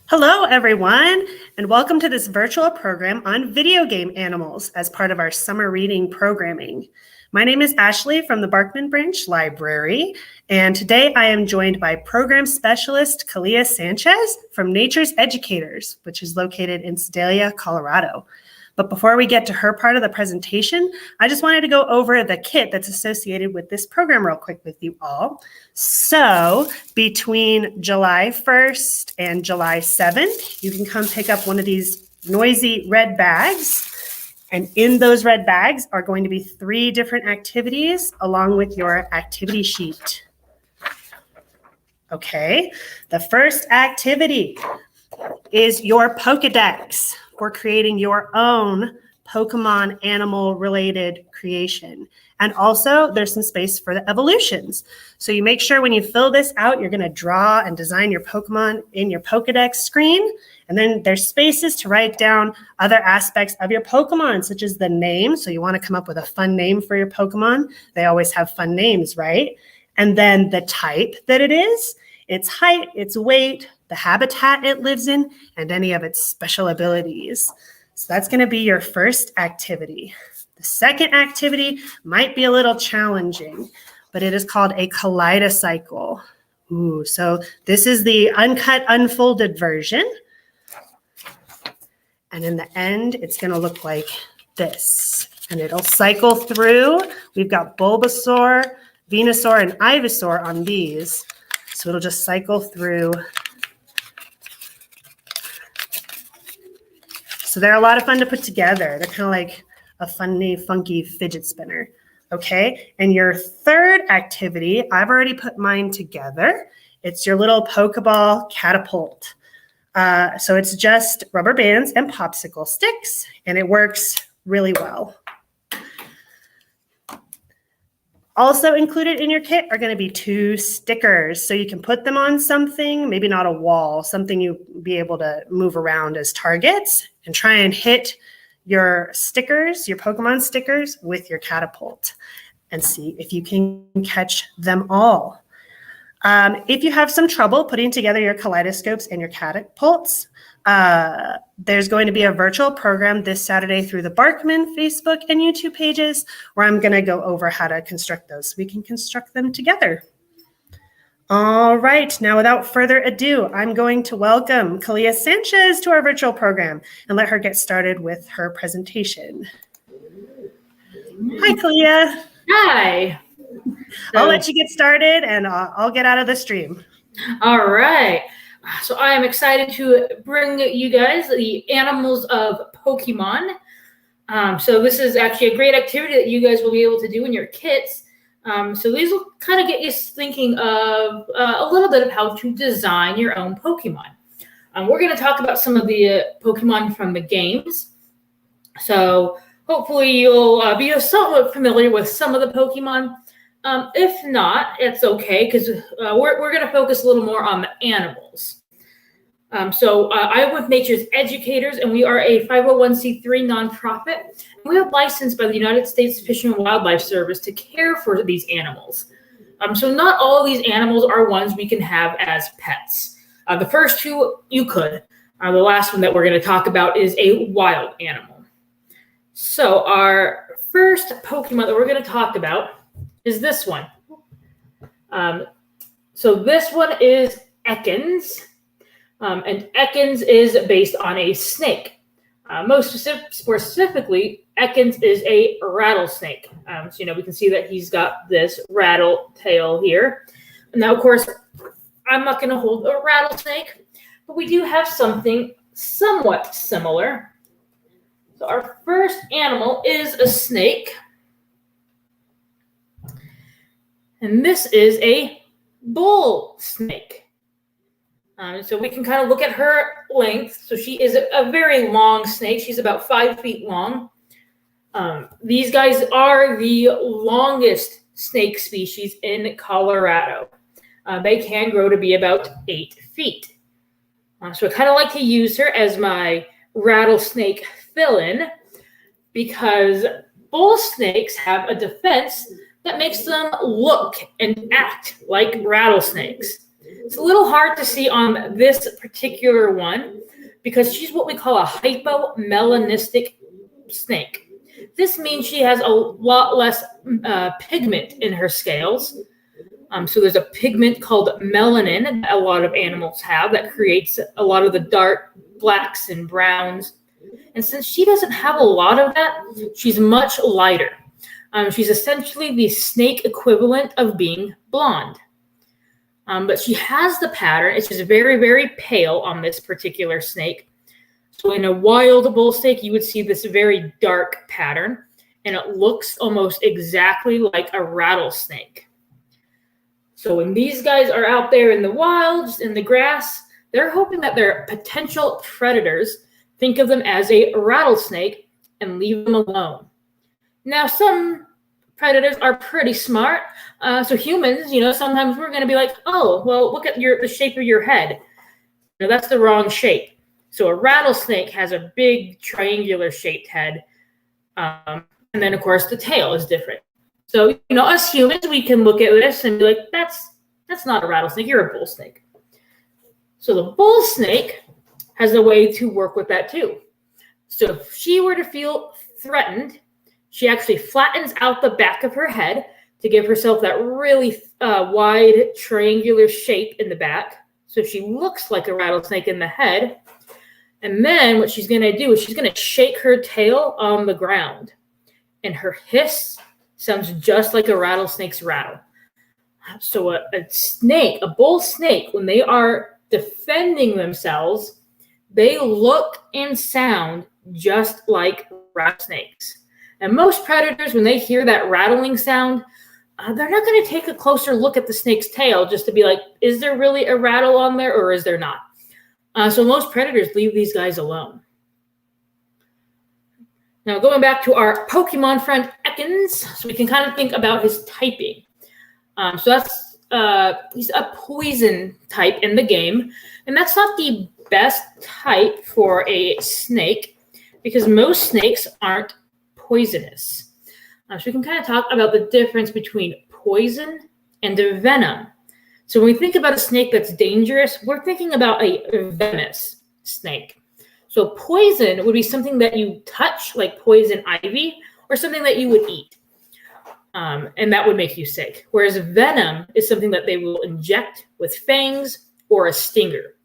Hello, everyone, and welcome to this virtual program on video game animals as part of our summer reading programming. My name is Ashley from the Barkman Branch Library, and today I am joined by Program Specialist Kalia Sanchez from Nature's Educators, which is located in Sedalia, Colorado. But before we get to her part of the presentation, I just wanted to go over the kit that's associated with this program real quick with you all. So between July 1st and July 7th, you can come pick up one of these noisy red bags. And in those red bags are going to be 3 different activities along with your activity sheet. Okay, the first activity is your Pokedex for creating your own Pokemon animal-related creation. And also, there's some space for the evolutions. So you make sure when you fill this out, you're going to draw and design your Pokemon in your Pokedex screen. And then there's spaces to write down other aspects of your Pokemon, such as the name. So you want to come up with a fun name for your Pokemon. They always have fun names, right? And then the type that it is, its height, its weight, the habitat it lives in, and any of its special abilities. So that's going to be your first activity. The second activity might be a little challenging, but it is called a kaleidocycle. Ooh, so this is the uncut, unfolded version. And in the end, it's going to look like this. And it'll cycle through. We've got Bulbasaur, Venusaur, and Ivysaur on these. So it'll just cycle through. So they're a lot of fun to put together. They're kind of like a funky fidget spinner. Okay, and your third activity, I've already put mine together. It's your little Pokeball catapult. So it's just rubber bands and popsicle sticks, and it works really well. Also included in your kit are going to be 2 stickers, so you can put them on something, maybe not a wall, something you'll be able to move around as targets, and try and hit your stickers, your Pokemon stickers, with your catapult and see if you can catch them all. If you have some trouble putting together your kaleidoscopes and your catapults, there's going to be a virtual program this Saturday through the Barkman Facebook and YouTube pages where I'm going to go over how to construct those so we can construct them together. All right, now without further ado, I'm going to welcome Kalia Sanchez to our virtual program and let her get started with her presentation. Hi, Kalia. Hi. I'll let you get started and I'll get out of the stream. All right. So I am excited to bring you guys the animals of Pokemon. So this is actually a great activity that you guys will be able to do in your kits. So these will kind of get you thinking of a little bit of how to design your own Pokemon. We're going to talk about some of the Pokemon from the games. So hopefully you'll be somewhat familiar with some of the Pokemon. If not, it's okay because we're going to focus a little more on the animals. So I'm with Nature's Educators, and we are a 501c3 nonprofit. We are licensed by the United States Fish and Wildlife Service to care for these animals. So not all of these animals are ones we can have as pets. The first 2 you could. The last one that we're going to talk about is a wild animal. So our first Pokemon that we're going to talk about is this one. So this one is Ekans. And Ekans is based on a snake. More specifically, Ekans is a rattlesnake. So, we can see that he's got this rattle tail here. Now, of course, I'm not going to hold a rattlesnake, but we do have something somewhat similar. So our first animal is a snake. And this is a bull snake. So we can kind of look at her length. So she is a very long snake. She's about 5 feet long. These guys are the longest snake species in Colorado. They can grow to be about 8 feet. So I kind of like to use her as my rattlesnake fill-in because bull snakes have a defense that makes them look and act like rattlesnakes. It's a little hard to see on this particular one because she's what we call a hypomelanistic snake. This means she has a lot less pigment in her scales. So there's a pigment called melanin that a lot of animals have that creates a lot of the dark blacks and browns. And since she doesn't have a lot of that, she's much lighter. She's essentially the snake equivalent of being blonde. But she has the pattern. It's just very, very pale on this particular snake. So in a wild bull snake, you would see this very dark pattern, and it looks almost exactly like a rattlesnake. So when these guys are out there in the wild, just in the grass, they're hoping that their potential predators think of them as a rattlesnake and leave them alone. Now, some predators are pretty smart. So humans, sometimes we're going to be like, oh, well, look at the shape of your head. That's the wrong shape. So a rattlesnake has a big triangular shaped head. And then, of course, the tail is different. So, us humans, we can look at this and be like, that's not a rattlesnake. You're a bull snake. So the bull snake has a way to work with that too. So if she were to feel threatened, she actually flattens out the back of her head to give herself that really wide triangular shape in the back. So she looks like a rattlesnake in the head. And then what she's going to do is she's going to shake her tail on the ground. And her hiss sounds just like a rattlesnake's rattle. So a bull snake, when they are defending themselves, they look and sound just like rattlesnakes. And most predators, when they hear that rattling sound, they're not going to take a closer look at the snake's tail just to be like, is there really a rattle on there or is there not? So most predators leave these guys alone. Now, going back to our Pokemon friend Ekans, so we can kind of think about his typing. So he's a poison type in the game, and that's not the best type for a snake because most snakes aren't poisonous. So we can kind of talk about the difference between poison and venom. So when we think about a snake that's dangerous, we're thinking about a venomous snake. So poison would be something that you touch, like poison ivy, or something that you would eat. And that would make you sick. Whereas venom is something that they will inject with fangs or a stinger.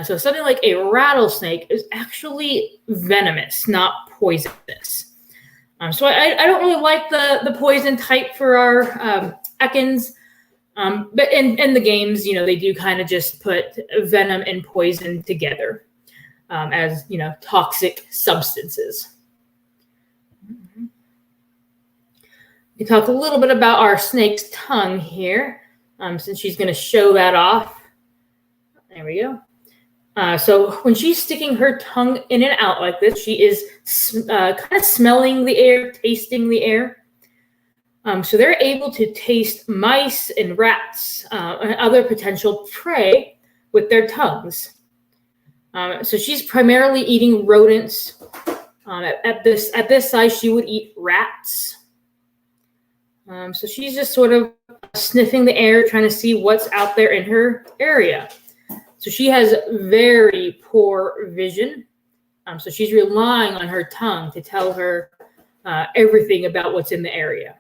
So something like a rattlesnake is actually venomous, not poisonous. So I don't really like the poison type for our Ekans. But in the games, they do kind of just put venom and poison together as, toxic substances. We talk a little bit about our snake's tongue here, since she's going to show that off. There we go. So when she's sticking her tongue in and out like this, she is kind of smelling the air, tasting the air. So they're able to taste mice and rats and other potential prey with their tongues. So she's primarily eating rodents. At this size, she would eat rats. So she's just sort of sniffing the air, trying to see what's out there in her area. So she has very poor vision. So she's relying on her tongue to tell her everything about what's in the area.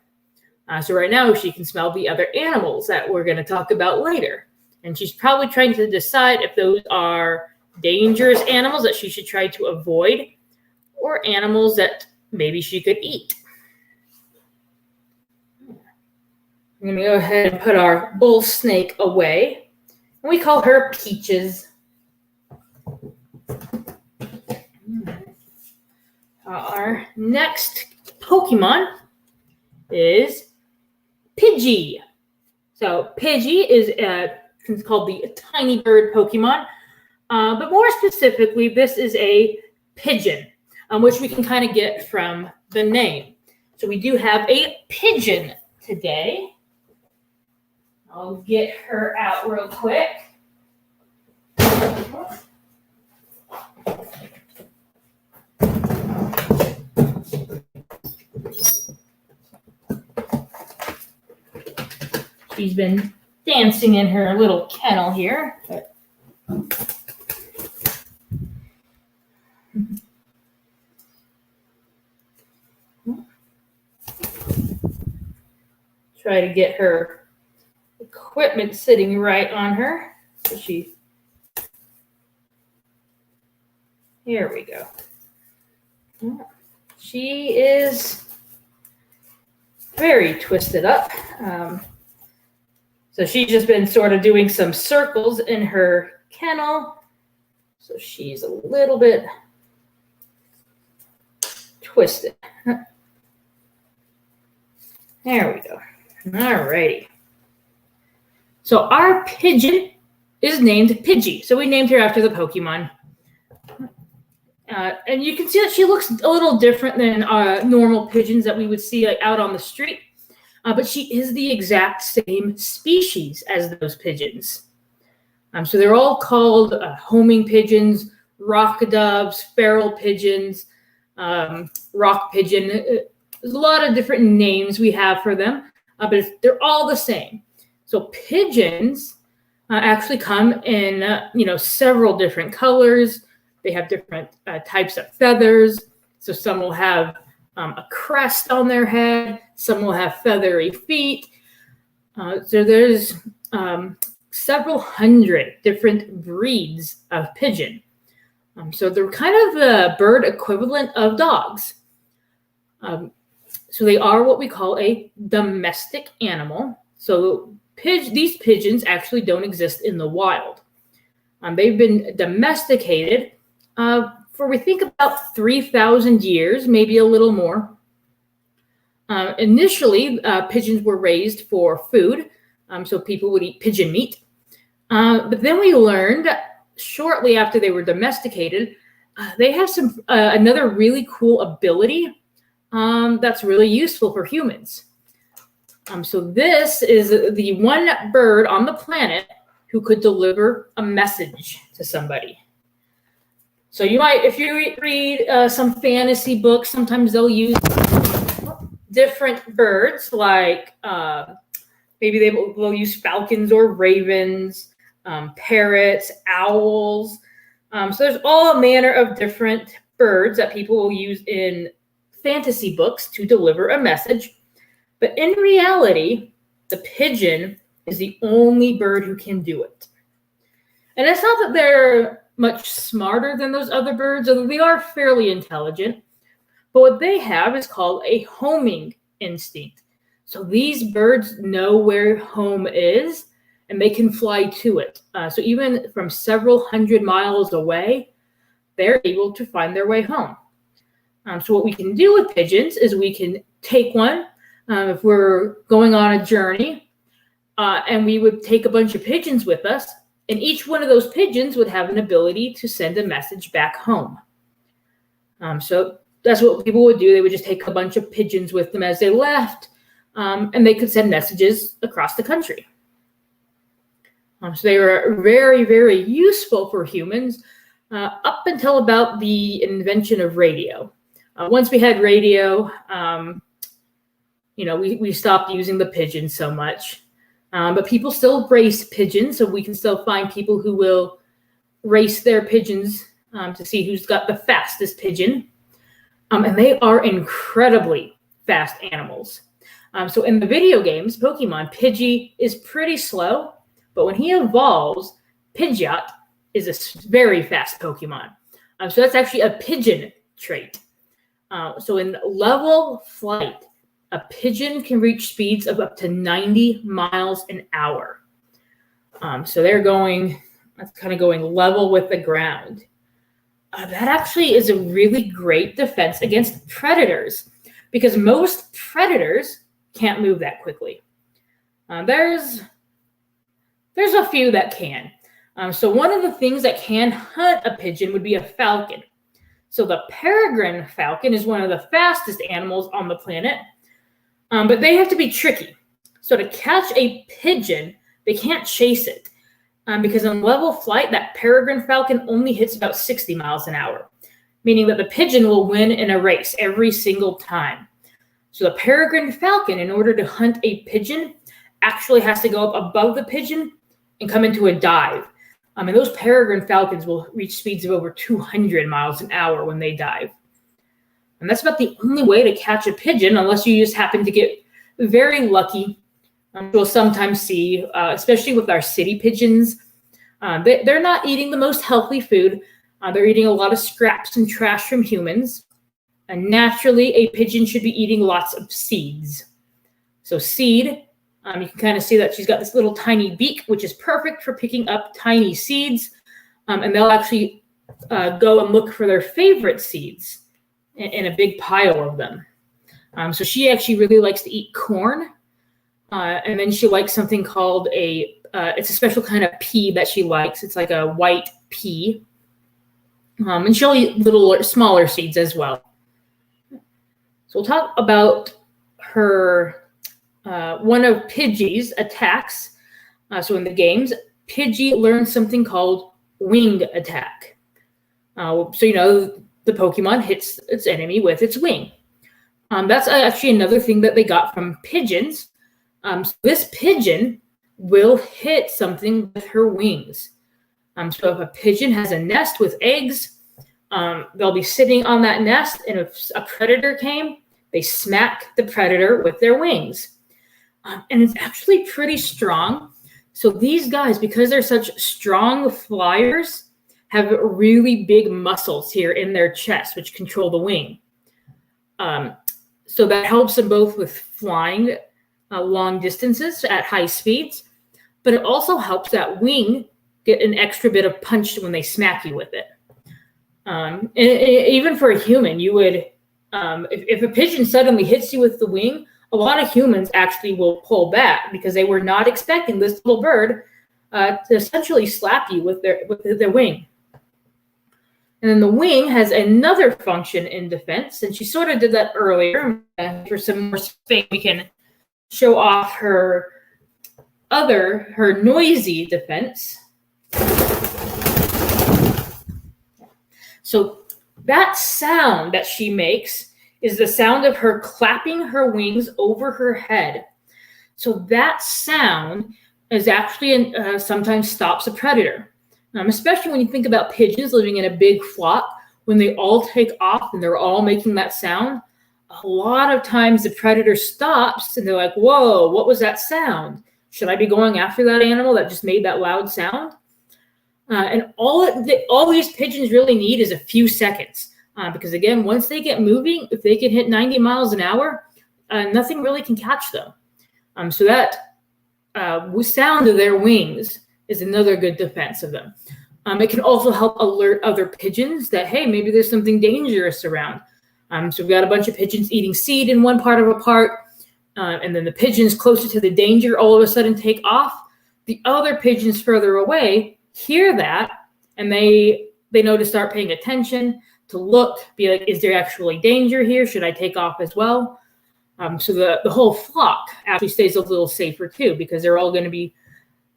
So right now she can smell the other animals that we're going to talk about later. And she's probably trying to decide if those are dangerous animals that she should try to avoid or animals that maybe she could eat. I'm going to go ahead and put our bull snake away. And we call her Peaches. Our next Pokemon is Pidgey. So Pidgey is called the tiny bird Pokemon. But more specifically, this is a pigeon, which we can kind of get from the name. So we do have a pigeon today. I'll get her out real quick. She's been dancing in her little kennel here. Try to get her equipment sitting right on her. So here we go. She is very twisted up. So she's just been sort of doing some circles in her kennel. So she's a little bit twisted. There we go. All righty. So our pigeon is named Pidgey. So we named her after the Pokemon. And you can see that she looks a little different than normal pigeons that we would see out on the street. But she is the exact same species as those pigeons. So they're all called homing pigeons, rock doves, feral pigeons, rock pigeon. There's a lot of different names we have for them, but they're all the same. So pigeons actually come in several different colors. They have different types of feathers. So some will have a crest on their head. Some will have feathery feet. So there's several hundred different breeds of pigeon. So they're kind of the bird equivalent of dogs. So they are what we call a domestic animal. So these pigeons actually don't exist in the wild. They've been domesticated for, we think, about 3,000 years, maybe a little more. Initially, pigeons were raised for food, so people would eat pigeon meat. But then we learned shortly after they were domesticated, they have another really cool ability that's really useful for humans. So this is the one bird on the planet who could deliver a message to somebody. So you might, if you read some fantasy books, sometimes they'll use different birds, like maybe they'll use falcons or ravens, parrots, owls. So there's all manner of different birds that people will use in fantasy books to deliver a message. But in reality, the pigeon is the only bird who can do it. And it's not that they're much smarter than those other birds, although they are fairly intelligent. But what they have is called a homing instinct. So these birds know where home is, and they can fly to it. So even from several hundred miles away, they're able to find their way home. So what we can do with pigeons is we can take one if we're going on a journey, and we would take a bunch of pigeons with us, and each one of those pigeons would have an ability to send a message back home. So that's what people would do. They would just take a bunch of pigeons with them as they left, and they could send messages across the country. So they were very, very useful for humans up until about the invention of radio. Once we had radio, we stopped using the pigeon so much. But people still race pigeons, so we can still find people who will race their pigeons to see who's got the fastest pigeon. And they are incredibly fast animals. So in the video games, Pokemon, Pidgey is pretty slow, but when he evolves, Pidgeot is a very fast Pokemon. So that's actually a pigeon trait. So in level flight, a pigeon can reach speeds of up to 90 miles an hour. So that's kind of going level with the ground. That actually is a really great defense against predators, because most predators can't move that quickly. There's a few that can. So one of the things that can hunt a pigeon would be a falcon. So the peregrine falcon is one of the fastest animals on the planet. But they have to be tricky. So to catch a pigeon, they can't chase it. Because in level flight, that peregrine falcon only hits about 60 miles an hour, meaning that the pigeon will win in a race every single time. So the peregrine falcon, in order to hunt a pigeon, actually has to go up above the pigeon and come into a dive. And those peregrine falcons will reach speeds of over 200 miles an hour when they dive. And that's about the only way to catch a pigeon, unless you just happen to get very lucky. We'll sometimes see, especially with our city pigeons, they're not eating the most healthy food. They're eating a lot of scraps and trash from humans. And naturally, a pigeon should be eating lots of seeds. So seed, you can kind of see that she's got this little tiny beak, which is perfect for picking up tiny seeds. And they'll actually go and look for their favorite seeds in a big pile of them. So she actually really likes to eat corn. And then she likes something called it's a special kind of pea that she likes. It's like a white pea. And she'll eat little smaller seeds as well. So we'll talk about her, one of Pidgey's attacks. So in the games, Pidgey learns something called wing attack. So, the Pokemon hits its enemy with its wing. That's actually another thing that they got from pigeons. So this pigeon will hit something with her wings. So if a pigeon has a nest with eggs, they'll be sitting on that nest, and if a predator came, they smack the predator with their wings. And it's actually pretty strong. So these guys, because they're such strong flyers, have really big muscles here in their chest, which control the wing. So that helps them both with flying long distances at high speeds, but it also helps that wing get an extra bit of punch when they smack you with it. And even for a human, you would, if a pigeon suddenly hits you with the wing, a lot of humans actually will pull back because they were not expecting this little bird to essentially slap you with their wing. And then the wing has another function in defense, and she sort of did that earlier. For some more space, we can show off her noisy defense. So that sound that she makes is the sound of her clapping her wings over her head. So that sound is actually sometimes stops a predator. Especially when you think about pigeons living in a big flock, when they all take off and they're all making that sound, a lot of times the predator stops and they're like, whoa, what was that sound? Should I be going after that animal that just made that loud sound? And all these pigeons really need is a few seconds. Because again, once they get moving, if they can hit 90 miles an hour, nothing really can catch them. So that sound of their wings is another good defense of them. It can also help alert other pigeons that, hey, maybe there's something dangerous around. So we've got a bunch of pigeons eating seed in one part of a park, and then the pigeons closer to the danger all of a sudden take off. The other pigeons further away hear that, and they know to start paying attention, to look, be like, is there actually danger here? Should I take off as well? So the whole flock actually stays a little safer too, because they're all going to be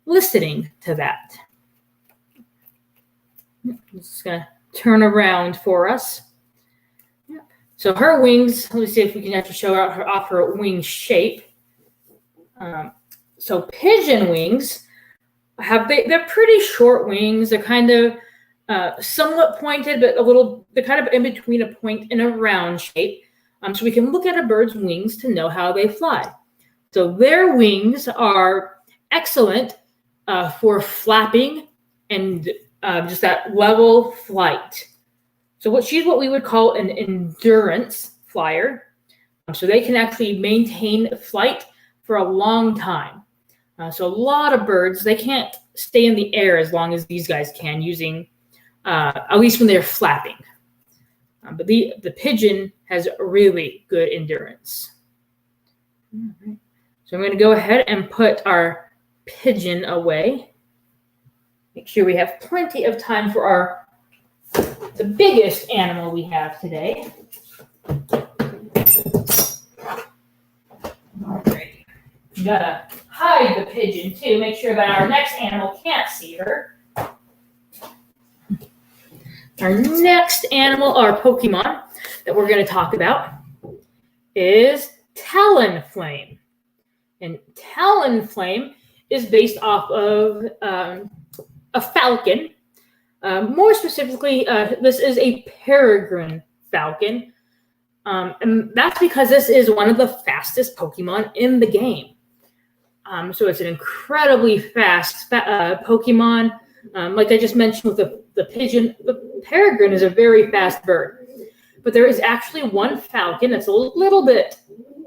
listening to that. I'm just going to turn around for us. So her wings, let me see if we can actually show off her wing shape. So pigeon wings they're pretty short wings. They're kind of somewhat pointed, but they're kind of in between a point and a round shape. So we can look at a bird's wings to know how they fly. So their wings are excellent for flapping and just that level flight. So she's what we would call an endurance flyer. So they can actually maintain flight for a long time. So a lot of birds, they can't stay in the air as long as these guys can using, at least when they're flapping. But the pigeon has really good endurance. All right. So I'm going to go ahead and put our pigeon away. Make sure we have plenty of time for the biggest animal we have today. All right. We gotta hide the pigeon too, make sure that our next animal can't see her. Our next animal, our Pokemon that we're going to talk about is Talonflame. And Talonflame is based off of a falcon. More specifically, this is a peregrine falcon. And that's because this is one of the fastest Pokemon in the game. So it's an incredibly fast Pokemon. Like I just mentioned with the pigeon, the peregrine is a very fast bird. But there is actually one falcon that's a little bit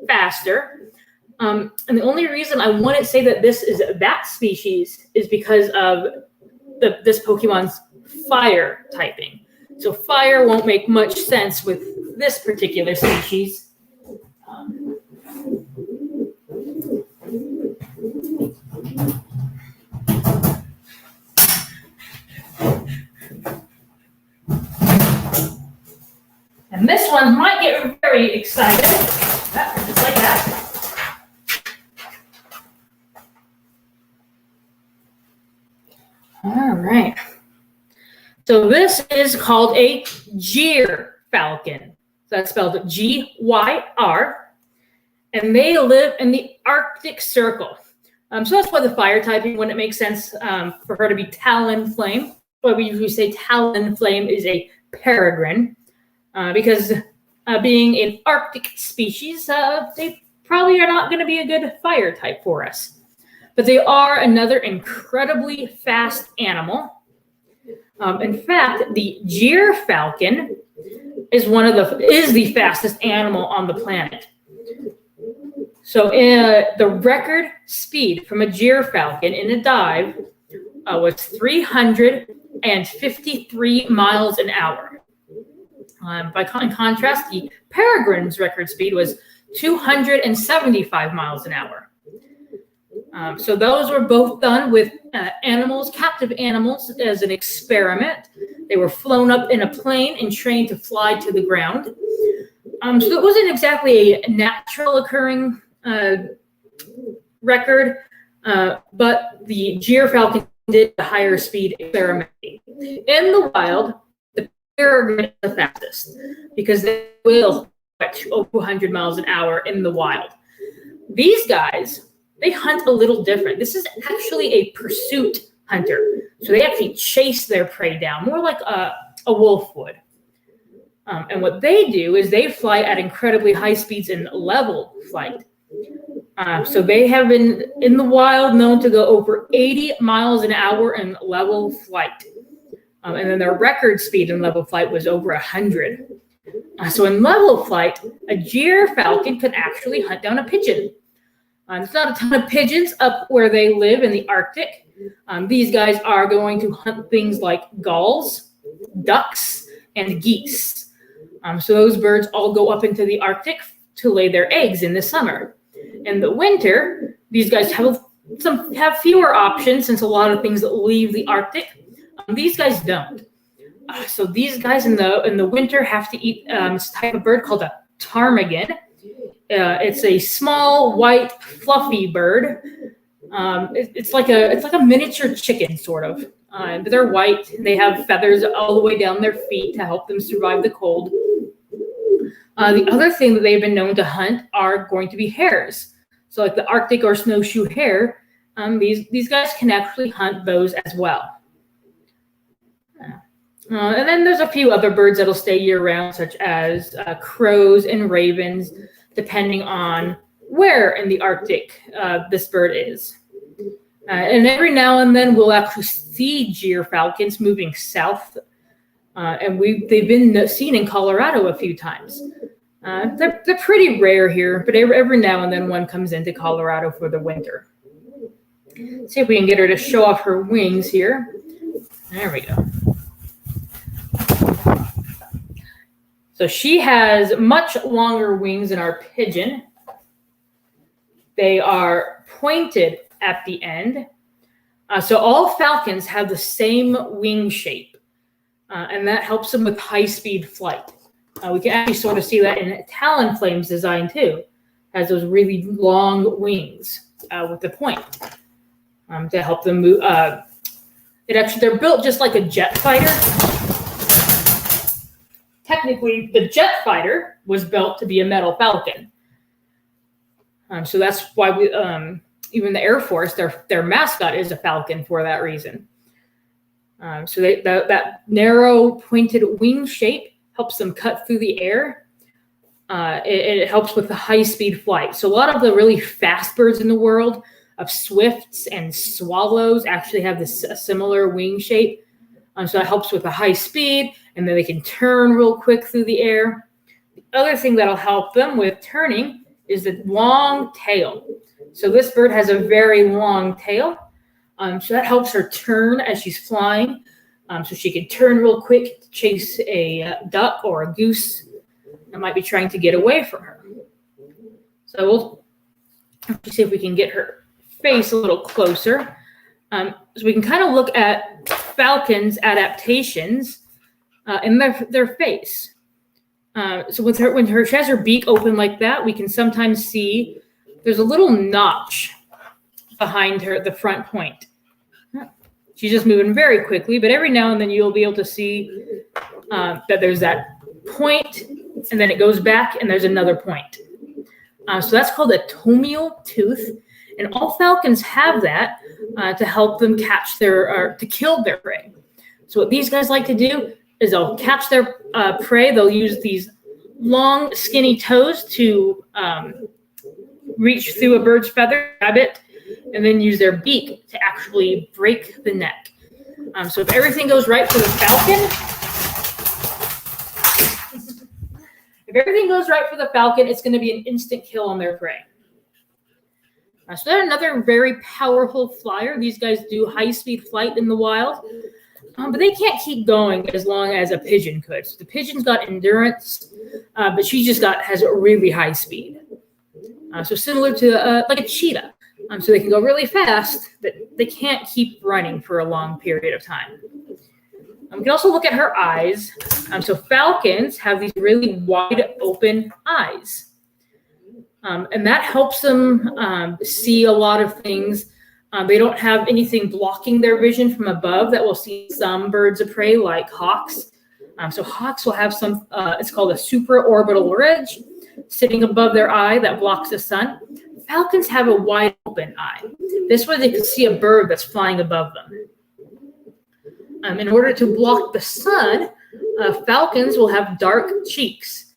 faster. And the only reason I wouldn't say that this is that species is because of this Pokemon's fire typing. So fire won't make much sense with this particular species. And this one might get very excited. Just like that. All right. So this is called a Gyr falcon. So that's spelled G-Y-R. And they live in the Arctic Circle. So that's why the fire typing wouldn't make sense for her to be Talonflame. But we usually say Talonflame is a peregrine. Because being an Arctic species, they probably are not going to be a good fire type for us. But they are another incredibly fast animal. In fact, the Gyr falcon is the fastest animal on the planet. So the record speed from a Gyr falcon in a dive was 353 miles an hour. In contrast, the peregrine's record speed was 275 miles an hour. So those were both done with captive animals as an experiment. They were flown up in a plane and trained to fly to the ground. So it wasn't exactly a natural occurring record, but the Gyr falcon did a higher speed experiment. In the wild, the peregrine is the fastest because they will get over 100 miles an hour in the wild. These guys, they hunt a little different. This is actually a pursuit hunter. So they actually chase their prey down, more like a wolf would. And what they do is they fly at incredibly high speeds in level flight. So they have been in the wild known to go over 80 miles an hour in level flight. And then their record speed in level flight was over 100. So in level flight, a Gyr falcon could actually hunt down a pigeon. There's not a ton of pigeons up where they live in the Arctic. These guys are going to hunt things like gulls, ducks, and geese. So those birds all go up into the Arctic to lay their eggs in the summer. In the winter, these guys have fewer options since a lot of things leave the Arctic. These guys don't. So these guys in the winter have to eat this type of bird called a ptarmigan. It's a small, white, fluffy bird. It's like a miniature chicken, sort of. But they're white. They have feathers all the way down their feet to help them survive the cold. The other thing that they've been known to hunt are going to be hares. So like the Arctic or snowshoe hare, these guys can actually hunt those as well. And then there's a few other birds that'll stay year-round, such as crows and ravens, depending on where in the Arctic this bird is. And every now and then we'll actually see Gyr falcons moving south, and they've been seen in Colorado a few times. They're pretty rare here, but every now and then one comes into Colorado for the winter. Let's see if we can get her to show off her wings here. There we go. So she has much longer wings than our pigeon. They are pointed at the end. So all falcons have the same wing shape, and that helps them with high-speed flight. We can actually sort of see that in Talonflame's design too. Has those really long wings with the point to help them move. They're built just like a jet fighter. Technically, the jet fighter was built to be a metal falcon. So that's why we, even the Air Force, their mascot is a falcon for that reason. So that narrow pointed wing shape helps them cut through the air. It helps with the high-speed flight. So a lot of the really fast birds in the world, of swifts and swallows, actually have this similar wing shape. So that helps with the high speed, and then they can turn real quick through the air. The other thing that'll help them with turning is the long tail. So this bird has a very long tail. So that helps her turn as she's flying. So she can turn real quick to chase a duck or a goose that might be trying to get away from her. So we'll see if we can get her face a little closer. So we can kind of look at falcons' adaptations in their face. So when she has her beak open like that, we can sometimes see there's a little notch behind her, the front point. She's just moving very quickly, but every now and then you'll be able to see that there's that point, and then it goes back, and there's another point. So that's called a tomial tooth, and all falcons have that to help them catch to kill their prey. So what these guys like to do is they'll catch their prey. They'll use these long, skinny toes to reach through a bird's feather, grab it, and then use their beak to actually break the neck. So if everything goes right for the falcon, it's going to be an instant kill on their prey. So they're another very powerful flyer. These guys do high-speed flight in the wild, but they can't keep going as long as a pigeon could. So the pigeon's got endurance, but she just has a really high speed. So similar to like a cheetah. So they can go really fast, but they can't keep running for a long period of time. We can also look at her eyes. So falcons have these really wide open eyes. And that helps them see a lot of things. They don't have anything blocking their vision from above that we'll see some birds of prey like hawks. So hawks will have some, it's called a supraorbital ridge sitting above their eye that blocks the sun. Falcons have a wide open eye. This way they can see a bird that's flying above them. In order to block the sun, falcons will have dark cheeks.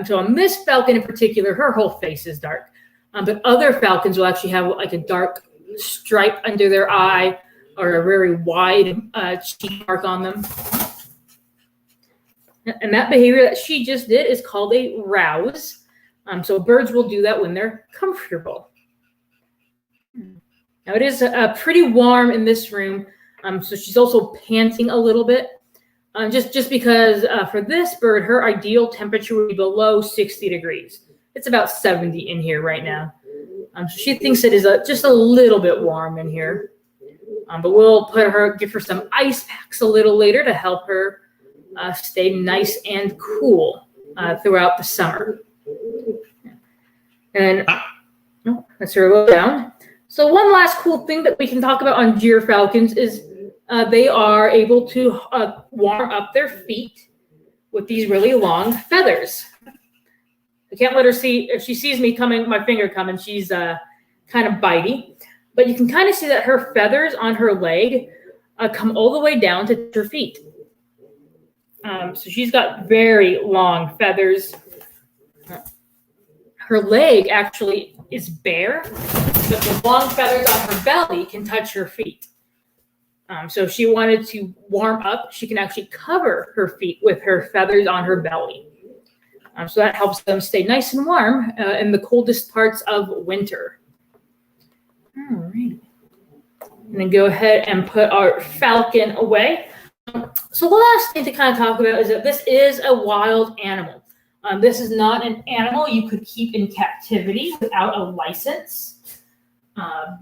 So on this falcon in particular, her whole face is dark. But other falcons will actually have like a dark stripe under their eye or a very wide cheek mark on them. And that behavior that she just did is called a rouse. So birds will do that when they're comfortable. Now it is pretty warm in this room. So she's also panting a little bit. Just because for this bird, her ideal temperature would be below 60 degrees. It's about 70 in here right now. So she thinks it is just a little bit warm in here. But we'll give her some ice packs a little later to help her stay nice and cool throughout the summer. And let's her go down. So one last cool thing that we can talk about on gyrfalcons is they are able to warm up their feet with these really long feathers. I can't let her see. If she sees me coming, my finger coming, she's kind of bitey. But you can kind of see that her feathers on her leg come all the way down to her feet. So she's got very long feathers. Her leg actually is bare, but the long feathers on her belly can touch her feet. So if she wanted to warm up, she can actually cover her feet with her feathers on her belly. So that helps them stay nice and warm in the coldest parts of winter. All right. And then go ahead and put our falcon away. So the last thing to kind of talk about is that this is a wild animal. This is not an animal you could keep in captivity without a license.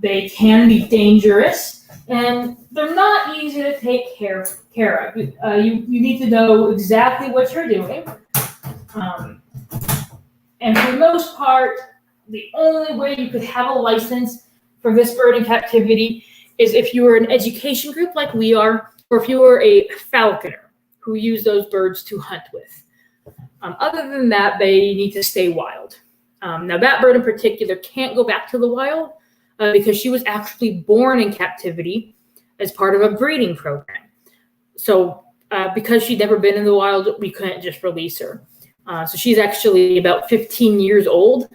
They can be dangerous, and they're not easy to take care of. You need to know exactly what you're doing. And for the most part, the only way you could have a license for this bird in captivity is if you were an education group like we are, or if you were a falconer who used those birds to hunt with. Other than that, they need to stay wild. Now, that bird in particular can't go back to the wild because she was actually born in captivity as part of a breeding program. So because she'd never been in the wild, we couldn't just release her. So she's actually about 15 years old.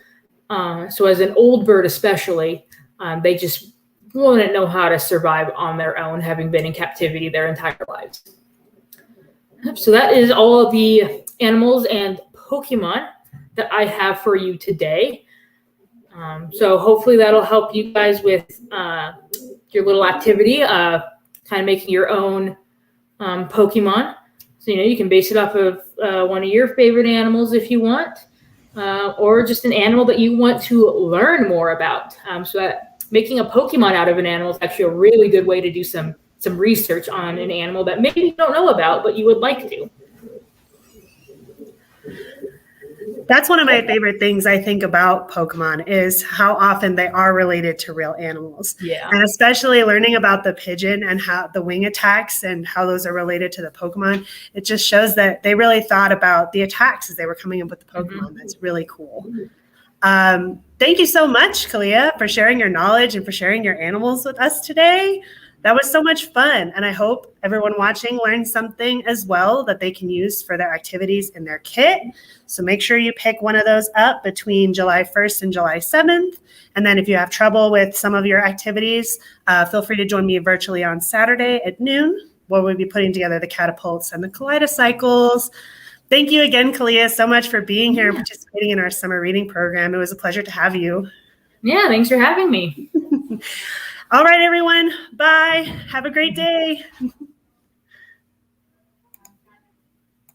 So as an old bird especially, they just wouldn't know how to survive on their own, having been in captivity their entire lives. So that is all of the animals and Pokemon that I have for you today. So hopefully that'll help you guys with your little activity, kind of making your own Pokemon. So, you can base it off of one of your favorite animals if you want, or just an animal that you want to learn more about. So that making a Pokemon out of an animal is actually a really good way to do some research on an animal that maybe you don't know about, but you would like to. That's one of my favorite things I think about Pokemon is how often they are related to real animals. Yeah. And especially learning about the pigeon and how the wing attacks and how those are related to the Pokemon. It just shows that they really thought about the attacks as they were coming up with the Pokemon. Mm-hmm. That's really cool. Thank you so much, Kalia, for sharing your knowledge and for sharing your animals with us today. That was so much fun. And I hope everyone watching learned something as well that they can use for their activities in their kit. So make sure you pick one of those up between July 1st and July 7th. And then if you have trouble with some of your activities, feel free to join me virtually on Saturday at noon, where we'll be putting together the catapults and the kaleidocycles. Thank you again, Kalia, so much for being here and participating in our summer reading program. It was a pleasure to have you. Yeah, thanks for having me. All right, everyone. Bye. Have a great day.